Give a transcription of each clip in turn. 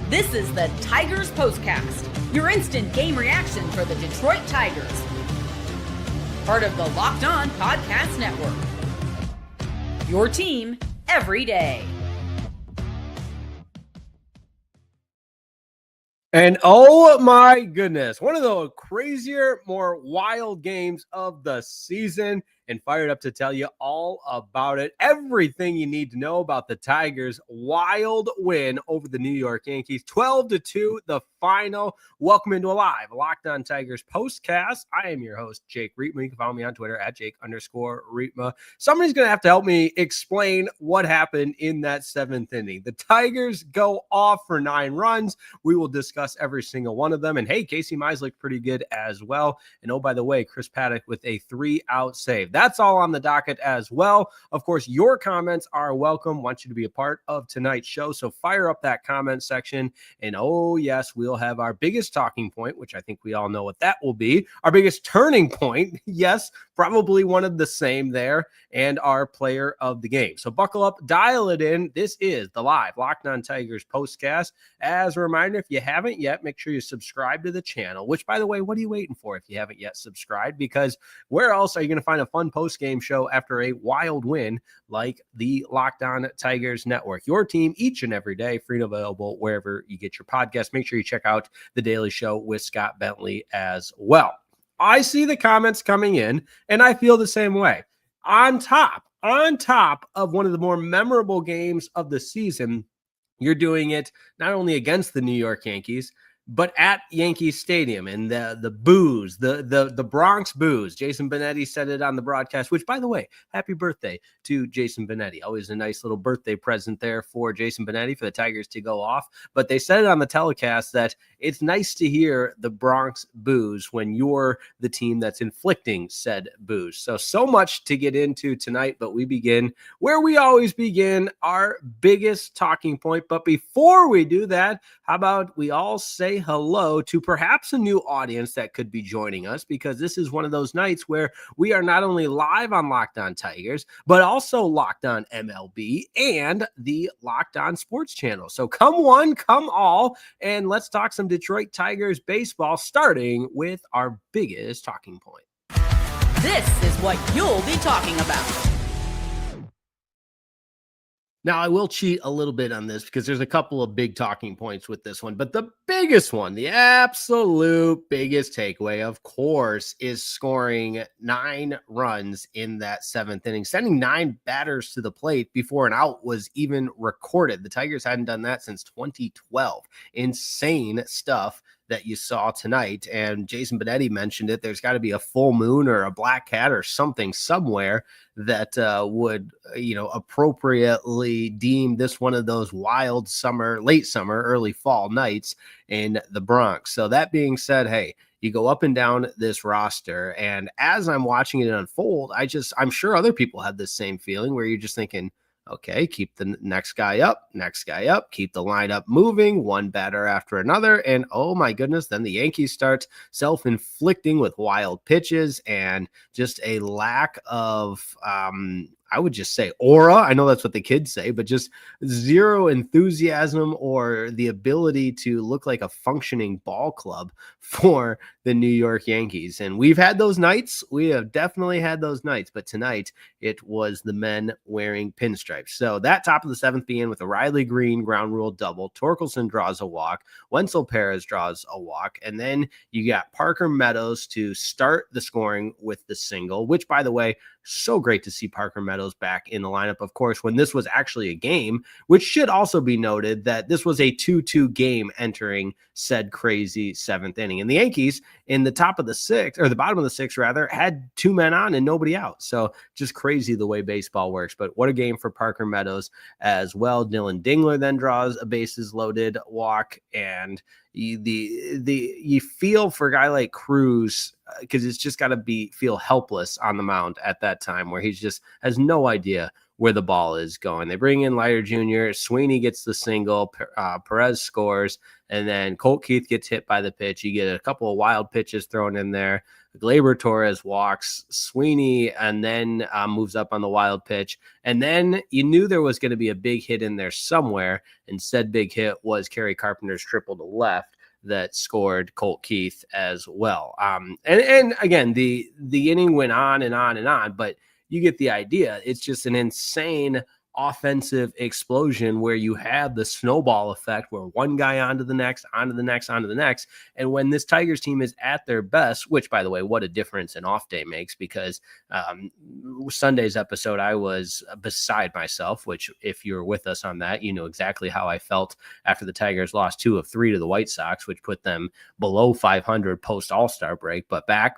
This is the Tigers Postcast, your instant game reaction for the Detroit Tigers. Part of the Locked On Podcast Network. Your team every day. And oh my goodness, one of the crazier, more wild games of the season, and fired up to tell you all about it. Everything you need to know about the Tigers' wild win over the New York Yankees, 12-2, the final. Welcome into a live Locked On Tigers postcast. I am your host, Jake Riepma. You can follow me on Twitter at Jake_Riepma. Somebody's going to have to help me explain what happened in that seventh inning. The Tigers go off for 9 runs. We will discuss every single one of them. And hey, Casey Mize looked pretty good as well. And oh, by the way, Chris Paddock with a 3-out save. That's all on the docket as well. Of course, your comments are welcome. Want you to be a part of tonight's show. So fire up that comment section. And oh, yes, we'll have our biggest talking point, which I think we all know what that will be. Our biggest turning point. Yes, probably one of the same there. And our player of the game. So buckle up, dial it in. This is the live Locked On Tigers postcast. As a reminder, if you haven't yet, make sure you subscribe to the channel, which, by the way, what are you waiting for if you haven't yet subscribed? Because where else are you going to find a fun post-game show after a wild win like the Locked On Tigers Network? Your team each and every day, free and available wherever you get your podcast. Make sure you check out The Daily Show with Scott Bentley as well. I see the comments coming in, and I feel the same way. On top of one of the more memorable games of the season, you're doing it not only against the New York Yankees, but at Yankee Stadium, and the boos, the Bronx boos. Jason Benetti said it on the broadcast, which, by the way, happy birthday to Jason Benetti. Always a nice little birthday present there for Jason Benetti for the Tigers to go off. But they said it on the telecast that it's nice to hear the Bronx boos when you're the team that's inflicting said boos. So much to get into tonight, but we begin where we always begin, our biggest talking point. But before we do that, how about we all say hello to perhaps a new audience that could be joining us, because this is one of those nights where we are not only live on Locked On Tigers, but also Locked On MLB and the Locked On Sports channel. So come one, come all, and let's talk some Detroit Tigers baseball, starting with our biggest talking point. This is what you'll be talking about. Now, I will cheat a little bit on this because there's a couple of big talking points with this one, but the biggest one, the absolute biggest takeaway, of course, is scoring 9 runs in that 7th inning, sending 9 batters to the plate before an out was even recorded. The Tigers hadn't done that since 2012. Insane stuff that you saw tonight. And Jason Benetti mentioned it. There's got to be a full moon or a black cat or something somewhere that would, appropriately deem this one of those wild summer, late summer, early fall nights in the Bronx. So that being said, hey, you go up and down this roster, and as I'm watching it unfold, I'm sure other people had the same feeling where you're just thinking, okay, keep the next guy up, keep the lineup moving, one batter after another. And oh my goodness, then the Yankees start self-inflicting with wild pitches and just a lack of, I would just say aura. I know that's what the kids say, but just zero enthusiasm or the ability to look like a functioning ball club for the New York Yankees. And we've had those nights. We have definitely had those nights, but tonight it was the men wearing pinstripes. So that top of the 7th began with a Riley Green ground rule double. Torkelson draws a walk. Wenzel Perez draws a walk. And then you got Parker Meadows to start the scoring with the single, which, by the way, so great to see Parker Meadows back in the lineup, of course, when this was actually a game, which should also be noted that this was a 2-2 game entering said crazy 7th inning. And the Yankees in the top of the 6th, or the bottom of the 6th rather, had 2 men on and nobody out. So just crazy the way baseball works. But what a game for Parker Meadows as well. Dylan Dingler then draws a bases loaded walk, and you feel for a guy like Cruz, because it's just got to feel helpless on the mound at that time, where he just has no idea where the ball is going. They bring in Leiter Jr. Sweeney gets the single. Perez scores. And then Colt Keith gets hit by the pitch. You get a couple of wild pitches thrown in there. Gleyber Torres walks Sweeney and then moves up on the wild pitch. And then you knew there was going to be a big hit in there somewhere. And said big hit was Kerry Carpenter's triple to left that scored Colt Keith as well. And again, the inning went on and on and on, but you get the idea. It's just an insane offensive explosion where you have the snowball effect where one guy onto the next. And when this Tigers team is at their best, which, by the way, what a difference an off day makes, because Sunday's episode, I was beside myself, which if you're with us on that, you know exactly how I felt after the Tigers lost 2 of 3 to the White Sox, which put them below 500 post All-Star break, but back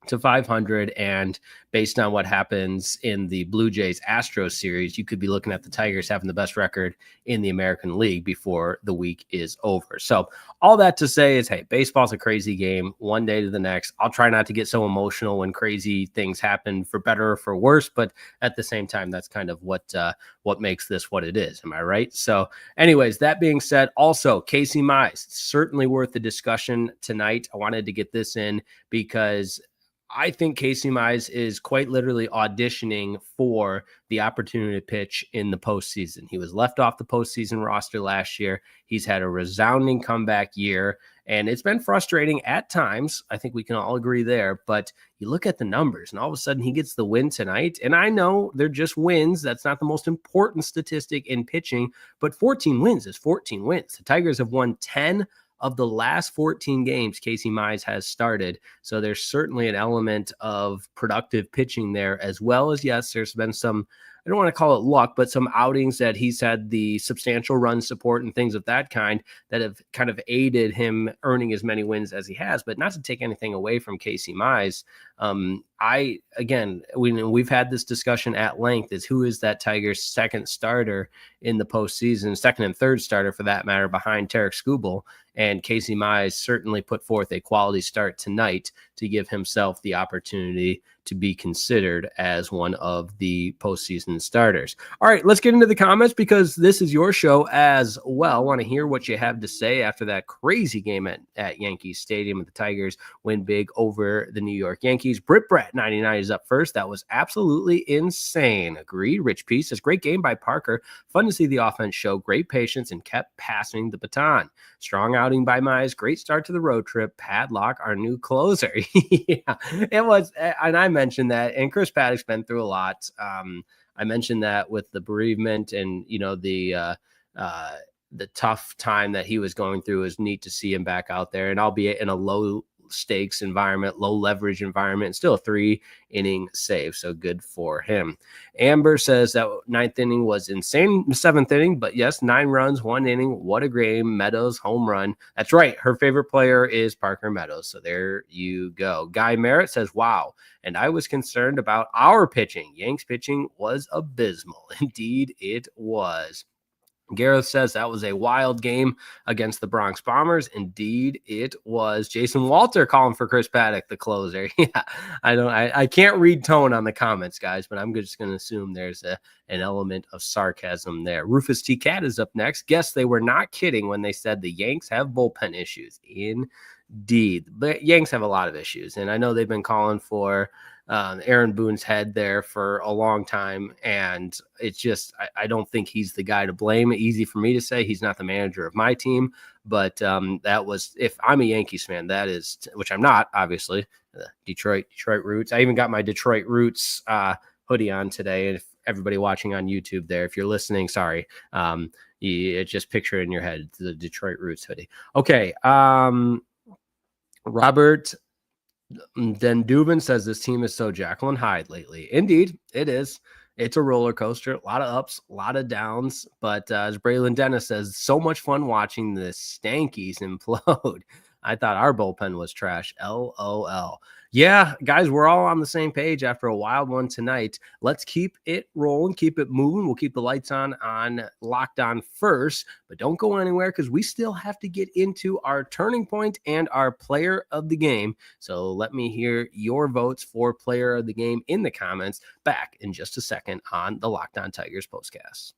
to 500. And based on what happens in the Blue Jays Astros series, you could be looking at the Tigers having the best record in the American League before the week is over. So all that to say is, hey, baseball's a crazy game, one day to the next. I'll try not to get so emotional when crazy things happen, for better or for worse, but at the same time, that's kind of what makes this what it is. Am I right? So anyways, that being said, also Casey Mize, certainly worth the discussion tonight. I wanted to get this in because I think Casey Mize is quite literally auditioning for the opportunity to pitch in the postseason. He was left off the postseason roster last year. He's had a resounding comeback year, and it's been frustrating at times. I think we can all agree there, but you look at the numbers, and all of a sudden he gets the win tonight. And I know they're just wins. That's not the most important statistic in pitching, but 14 wins is 14 wins. The Tigers have won 10 of the last 14 games Casey Mize has started. So there's certainly an element of productive pitching there, as well as, yes, there's been some, I don't want to call it luck, but some outings that he's had the substantial run support and things of that kind that have kind of aided him earning as many wins as he has. But not to take anything away from Casey Mize, we've had this discussion at length, is who is that Tigers second starter in the postseason, second and third starter for that matter, behind Tarek Skubal. And Casey Mize certainly put forth a quality start tonight to give himself the opportunity to be considered as one of the postseason starters. All right, let's get into the comments, because this is your show as well. I want to hear what you have to say after that crazy game at Yankee Stadium, and the Tigers win big over the New York Yankees. Brit Brett 99 is up first. That was absolutely insane. Agreed. Rich P says, great game by Parker. Fun to see the offense show great patience and kept passing the baton. Strong outing by Mize. Great start to the road trip. Padlock, our new closer. Yeah, it was. And I mentioned that. And Chris Paddock's been through a lot. I mentioned that with the bereavement and, you know, the tough time that he was going through. Is neat to see him back out there, and albeit in a low stakes environment, low leverage environment, still a 3-inning save. So good for him. Amber says that 9th inning was insane. 7th inning, but yes, 9 runs, 1 inning. What a game. Meadows home run. That's right. Her favorite player is Parker Meadows. So there you go. Guy Merritt says, wow. And I was concerned about our pitching. Yanks pitching was abysmal. Indeed, it was. Gareth says that was a wild game against the Bronx Bombers. Indeed, it was. Jason Walter calling for Chris Paddock, the closer. Yeah, I can't read tone on the comments, guys, but I'm just going to assume there's an element of sarcasm there. Rufus T. Cat is up next. Guess they were not kidding when they said the Yanks have bullpen issues. Indeed, but Yanks have a lot of issues, and I know they've been calling for Aaron Boone's head there for a long time, and it's just I don't think he's the guy to blame. Easy for me to say. He's not the manager of my team, but that was, if I'm a Yankees fan, that is, which I'm not, obviously. Detroit roots. I even got my Detroit roots hoodie on today. And if everybody watching on YouTube there, if you're listening, sorry, you just picture it in your head, the Detroit roots hoodie. Okay, Robert Then Dubin says this team is so Jekyll and Hyde lately. Indeed, it is. It's a roller coaster, a lot of ups, a lot of downs. But as Braylon Dennis says, so much fun watching the Stankies implode. I thought our bullpen was trash. LOL. Yeah, guys, we're all on the same page after a wild one tonight. Let's keep it rolling, keep it moving. We'll keep the lights on Locked On first, but don't go anywhere because we still have to get into our turning point and our player of the game. So let me hear your votes for player of the game in the comments back in just a second on the Locked On Tigers postcast.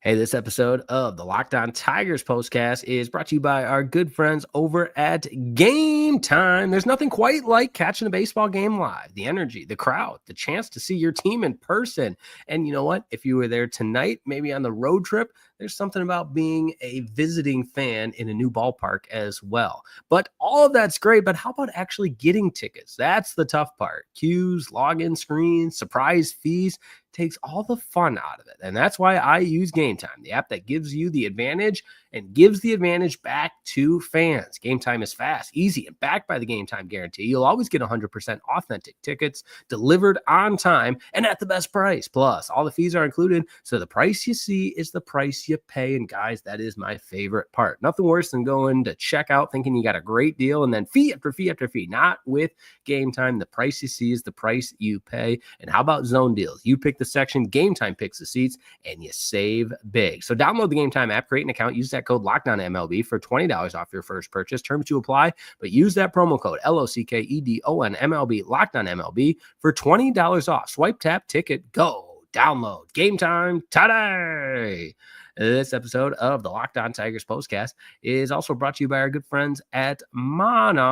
Hey, this episode of the Locked On Tigers postcast is brought to you by our good friends over at Game Time. There's nothing quite like catching a baseball game live. The energy, the crowd, the chance to see your team in person. And you know what? If you were there tonight, maybe on the road trip, there's something about being a visiting fan in a new ballpark as well. But all of that's great, but how about actually getting tickets? That's the tough part. Queues, login screens, surprise fees. Takes all the fun out of it. And that's why I use Game Time, the app that gives you the advantage and gives the advantage back to fans. Game Time is fast, easy, and backed by the Game Time guarantee. You'll always get 100% authentic tickets delivered on time and at the best price. Plus, all the fees are included, so the price you see is the price you pay. And guys, that is my favorite part. Nothing worse than going to check out thinking you got a great deal and then fee after fee after fee. Not with Game Time. The price you see is the price you pay. And how about zone deals? You pick the section, Game Time picks the seats, and you save big. So download the Game Time app, create an account, use that code LOCKDOWNMLB for $20 off your first purchase. Terms to apply, but use that promo code LOCKEDONMLB, LOCKDOWNMLB for $20 off. Swipe, tap, ticket, go. Download Game Time today. This episode of the Locked On Tigers postcast is also brought to you by our good friends at Monarch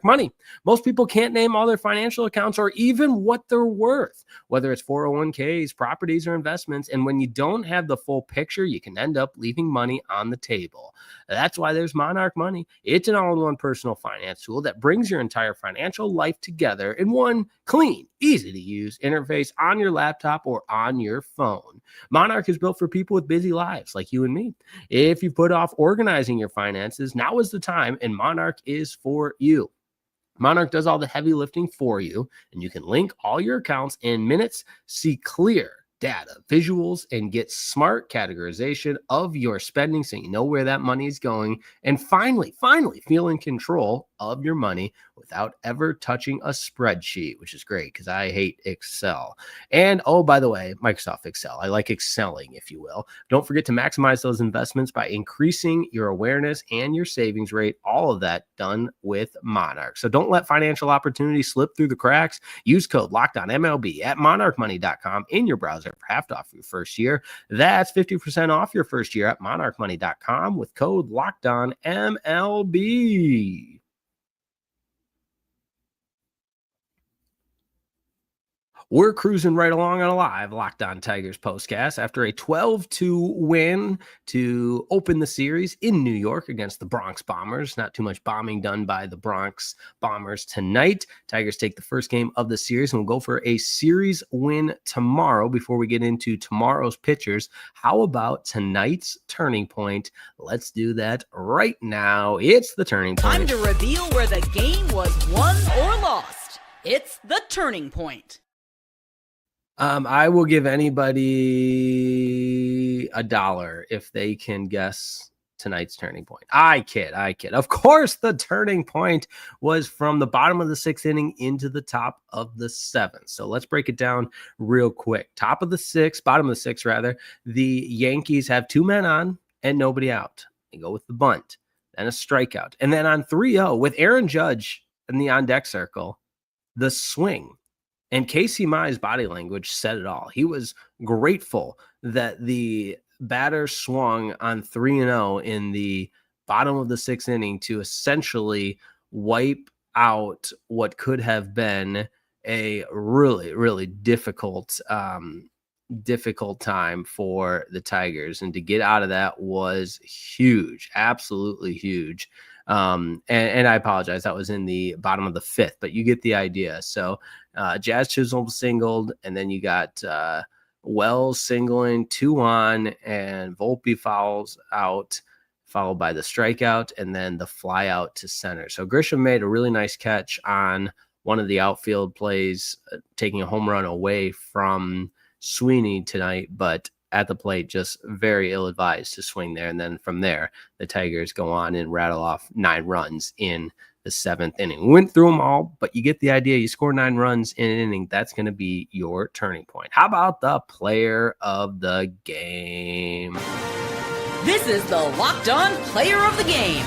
Money. Most people can't name all their financial accounts or even what they're worth, whether it's 401ks, properties, or investments. And when you don't have the full picture, you can end up leaving money on the table. That's why there's Monarch Money. It's an all-in-one personal finance tool that brings your entire financial life together in one clean, easy-to-use interface on your laptop or on your phone. Monarch is built for people with busy lives like you and me. If you put off organizing your finances, now is the time, and Monarch is for you. Monarch does all the heavy lifting for you, and you can link all your accounts in minutes, see clear data, visuals, and get smart categorization of your spending so you know where that money is going. And finally, feel in control of your money without ever touching a spreadsheet, which is great because I hate Excel. And oh, by the way, Microsoft Excel. I like excelling, if you will. Don't forget to maximize those investments by increasing your awareness and your savings rate. All of that done with Monarch. So don't let financial opportunities slip through the cracks. Use code LOCKEDONMLB at monarchmoney.com in your browser for half off your first year. That's 50% off your first year at monarchmoney.com with code LOCKEDONMLB. We're cruising right along on a live Locked On Tigers postcast after a 12-2 win to open the series in New York against the Bronx Bombers. Not too much bombing done by the Bronx Bombers tonight. Tigers take the first game of the series and we'll go for a series win tomorrow. Before we get into tomorrow's pitchers, how about tonight's turning point? Let's do that right now. It's the turning point. Time to reveal where the game was won or lost. It's the turning point. I will give anybody $1 if they can guess tonight's turning point. I kid. Of course, the turning point was from the bottom of the sixth inning into the top of the seventh. So let's break it down real quick. Bottom of the sixth, the Yankees have two men on and nobody out. They go with the bunt, then a strikeout. And then on 3-0 with Aaron Judge in the on-deck circle, the swing. And Casey Mize body language said it all. He was grateful that the batter swung on 3-0 in the bottom of the sixth inning to essentially wipe out what could have been a really, really difficult time for the Tigers. And to get out of that was huge, absolutely huge. And I apologize. That was in the bottom of the fifth, but you get the idea. So Jazz Chisholm singled, and then you got Wells singling, 2 on, and Volpe fouls out, followed by the strikeout, and then the fly out to center. So Grisham made a really nice catch on one of the outfield plays, taking a home run away from Sweeney tonight, but at the plate, just very ill-advised to swing there. And then from there, the Tigers go on and rattle off 9 runs in the 7th inning. We went through them all, but you get the idea. You score 9 runs in an inning, that's going to be your turning point. How about the player of the game? This is the Locked On Player of the Game.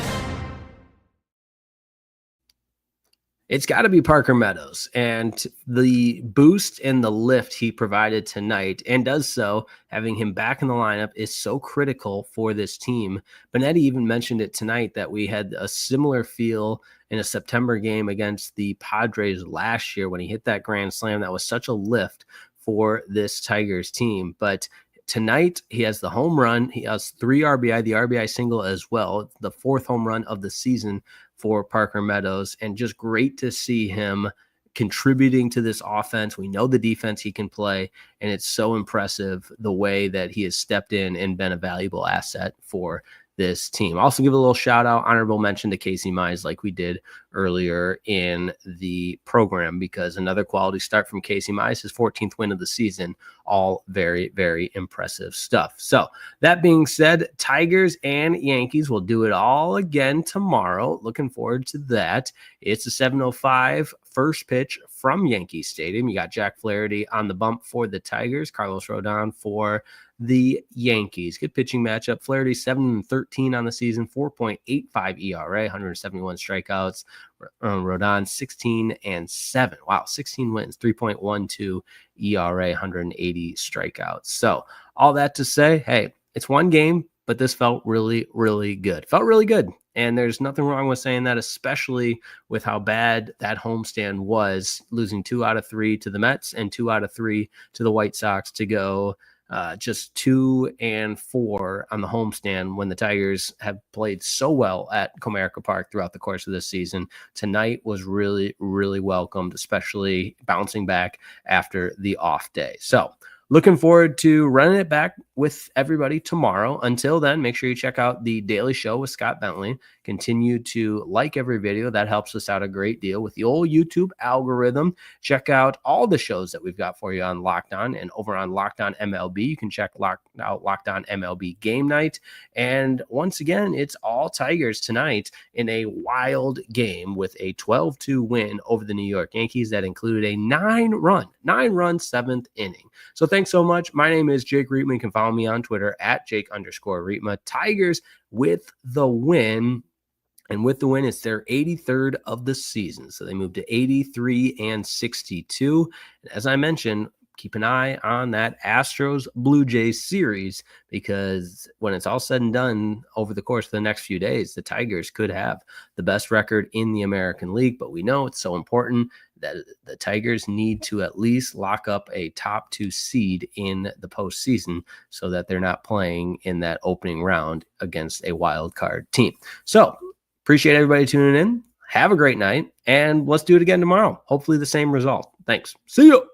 It's got to be Parker Meadows, and the boost and the lift he provided tonight, and does so, having him back in the lineup, is so critical for this team. Benetti even mentioned it tonight that we had a similar feel in a September game against the Padres last year when he hit that grand slam. That was such a lift for this Tigers team. But tonight, he has the home run. He has 3 RBI, the RBI single as well, the 4th home run of the season for Parker Meadows, and just great to see him contributing to this offense. We know the defense he can play, and it's so impressive the way that he has stepped in and been a valuable asset for this team. Also give a little shout out, honorable mention to Casey Mize, like we did earlier in the program, because another quality start from Casey Mize, his 14th win of the season. All very, very impressive stuff. So that being said, Tigers and Yankees will do it all again tomorrow. Looking forward to that. It's a 7:05 first pitch from Yankee Stadium. You got Jack Flaherty on the bump for the Tigers, Carlos Rodon for the Yankees. Good pitching matchup. Flaherty 7-13 on the season, 4.85 ERA, 171 strikeouts. Rodon 16-7. Wow, 16 wins, 3.12 ERA, 180 strikeouts. So all that to say, hey, it's one game, but this felt really, really good. Felt really good. And there's nothing wrong with saying that, especially with how bad that homestand was, losing 2 out of 3 to the Mets and 2 out of 3 to the White Sox to go just 2-4 on the homestand when the Tigers have played so well at Comerica Park throughout the course of this season. Tonight was really, really welcomed, especially bouncing back after the off day. So looking forward to running it back with everybody tomorrow. Until then, make sure you check out the Daily Show with Scott Bentley. Continue to like every video. That helps us out a great deal with the old YouTube algorithm. Check out all the shows that we've got for you on Locked On, and over on Locked On MLB. You can check out Locked On MLB Game Night. And once again, it's all Tigers tonight in a wild game with a 12-2 win over the New York Yankees that included a 9-run 7th inning. So thanks so much. My name is Jake Rietman. You can follow me on Twitter at Jake_Rietman. Tigers with the win. And with the win, it's their 83rd of the season. So they moved to 83-62. And as I mentioned, keep an eye on that Astros-Blue Jays series, because when it's all said and done over the course of the next few days, the Tigers could have the best record in the American League. But we know it's so important that the Tigers need to at least lock up a top 2 seed in the postseason so that they're not playing in that opening round against a wild card team. So appreciate everybody tuning in. Have a great night, and let's do it again tomorrow. Hopefully the same result. Thanks. See you.